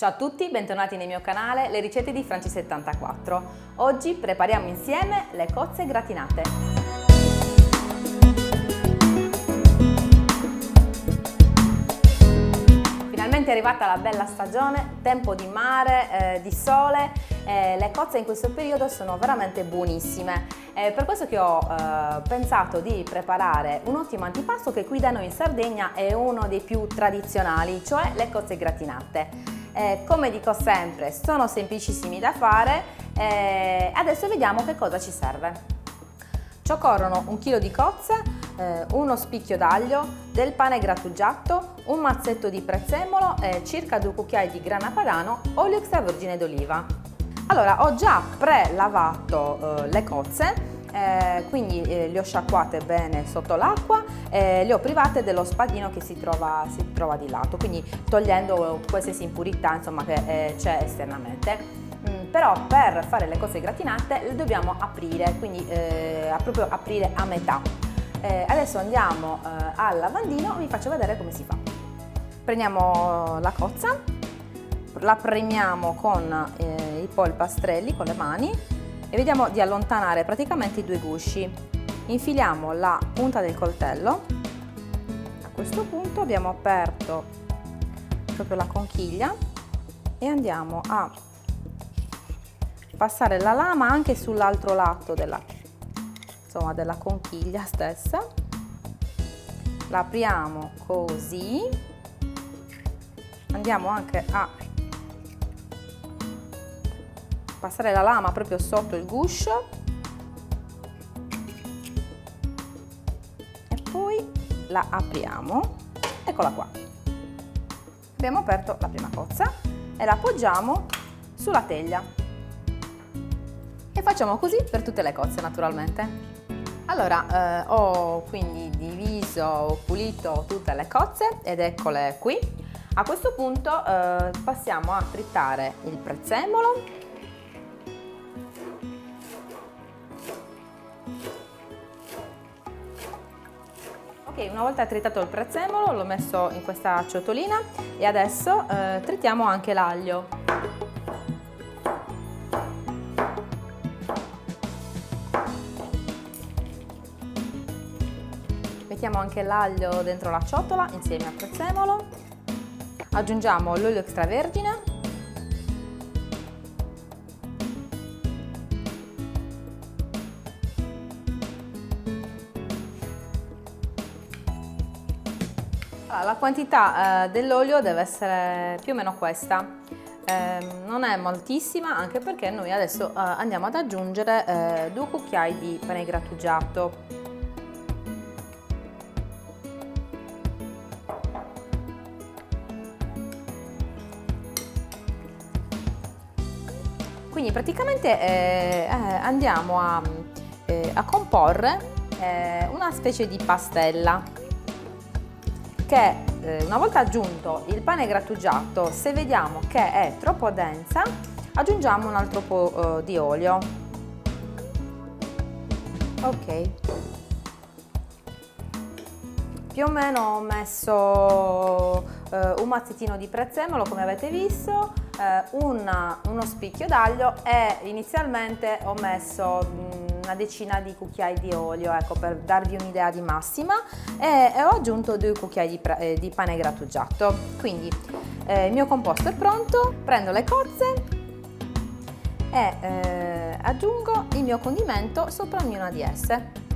Ciao a tutti, bentornati nel mio canale Le ricette di Franci74. Oggi prepariamo insieme le cozze gratinate. Finalmente è arrivata la bella stagione, tempo di mare, di sole. Le cozze in questo periodo sono veramente buonissime. È per questo che ho pensato di preparare un ottimo antipasto che qui da noi in Sardegna è uno dei più tradizionali, cioè le cozze gratinate. Come dico sempre, sono semplicissimi da fare. Adesso vediamo che cosa ci serve. Ci occorrono 1 chilo di cozze, uno spicchio d'aglio, del pane grattugiato, un mazzetto di prezzemolo e circa 2 cucchiai di grana padano, olio extravergine d'oliva. Allora, ho già pre-lavato le cozze, quindi le ho sciacquate bene sotto l'acqua e le ho private dello spadino che si trova di lato, quindi togliendo qualsiasi impurità insomma che c'è esternamente. Però per fare le cozze gratinate le dobbiamo aprire, quindi proprio aprire a metà. Adesso andiamo al lavandino e vi faccio vedere come si fa. Prendiamo la cozza, la premiamo con i polpastrelli, con le mani, e vediamo di allontanare praticamente i 2 gusci. Infiliamo la punta del coltello. A questo punto abbiamo aperto proprio la conchiglia e andiamo a passare la lama anche sull'altro lato della conchiglia stessa. La apriamo così, andiamo anche a passare la lama proprio sotto il guscio e poi la apriamo. Eccola qua, abbiamo aperto la prima cozza e la appoggiamo sulla teglia e facciamo così per tutte le cozze naturalmente. Allora ho quindi diviso, pulito tutte le cozze ed eccole qui. A questo punto passiamo a tritare il prezzemolo. Una volta tritato il prezzemolo l'ho messo in questa ciotolina e adesso tritiamo anche l'aglio. Mettiamo anche l'aglio dentro la ciotola insieme al prezzemolo, aggiungiamo l'olio extravergine, la quantità dell'olio deve essere più o meno questa, non è moltissima anche perché noi adesso andiamo ad aggiungere 2 cucchiai di pane grattugiato. Quindi praticamente andiamo a comporre una specie di pastella che una volta aggiunto il pane grattugiato, se vediamo che è troppo densa, aggiungiamo un altro po' di olio. Ok, più o meno ho messo un mazzettino di prezzemolo come avete visto, uno spicchio d'aglio e inizialmente ho messo una decina di cucchiai di olio, ecco, per darvi un'idea di massima, e ho aggiunto 2 cucchiai di pane grattugiato. Quindi il mio composto è pronto, prendo le cozze e aggiungo il mio condimento sopra ognuna di esse.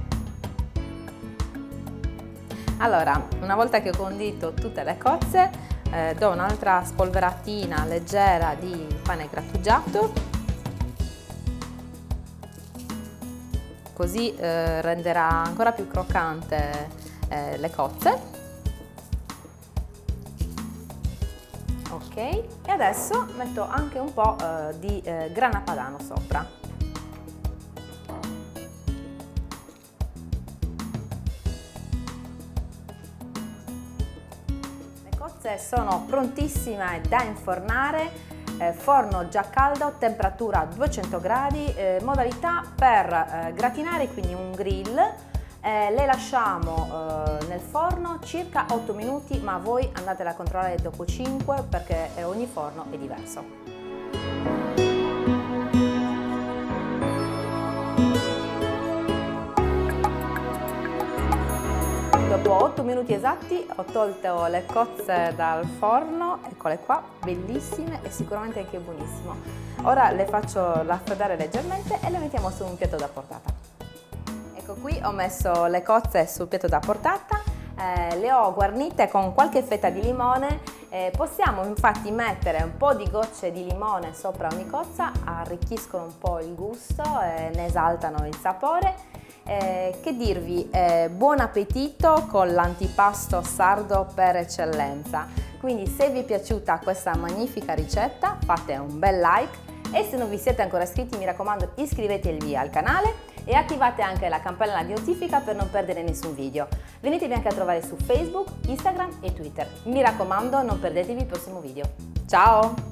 Allora, una volta che ho condito tutte le cozze, do un'altra spolveratina leggera di pane grattugiato, così renderà ancora più croccante le cozze. Ok, e adesso metto anche un po' di grana padano sopra. Le cozze sono prontissime da infornare. Forno già caldo, temperatura 200 gradi, modalità per gratinare, quindi un grill. Le lasciamo nel forno circa 8 minuti, ma voi andatela a controllare dopo 5 perché ogni forno è diverso. Dopo 8 minuti esatti ho tolto le cozze dal forno, eccole qua, bellissime e sicuramente anche buonissime. Ora le faccio raffreddare leggermente e le mettiamo su un piatto da portata. Ecco qui ho messo le cozze sul piatto da portata, le ho guarnite con qualche fetta di limone, possiamo infatti mettere un po' di gocce di limone sopra ogni cozza, arricchiscono un po' il gusto e ne esaltano il sapore. Che dirvi, buon appetito con l'antipasto sardo per eccellenza. Quindi se vi è piaciuta questa magnifica ricetta fate un bel like e se non vi siete ancora iscritti mi raccomando iscrivetevi al canale e attivate anche la campanella di notifica per non perdere nessun video. Venitevi anche a trovare su Facebook, Instagram e Twitter. Mi raccomando non perdetevi il prossimo video. Ciao!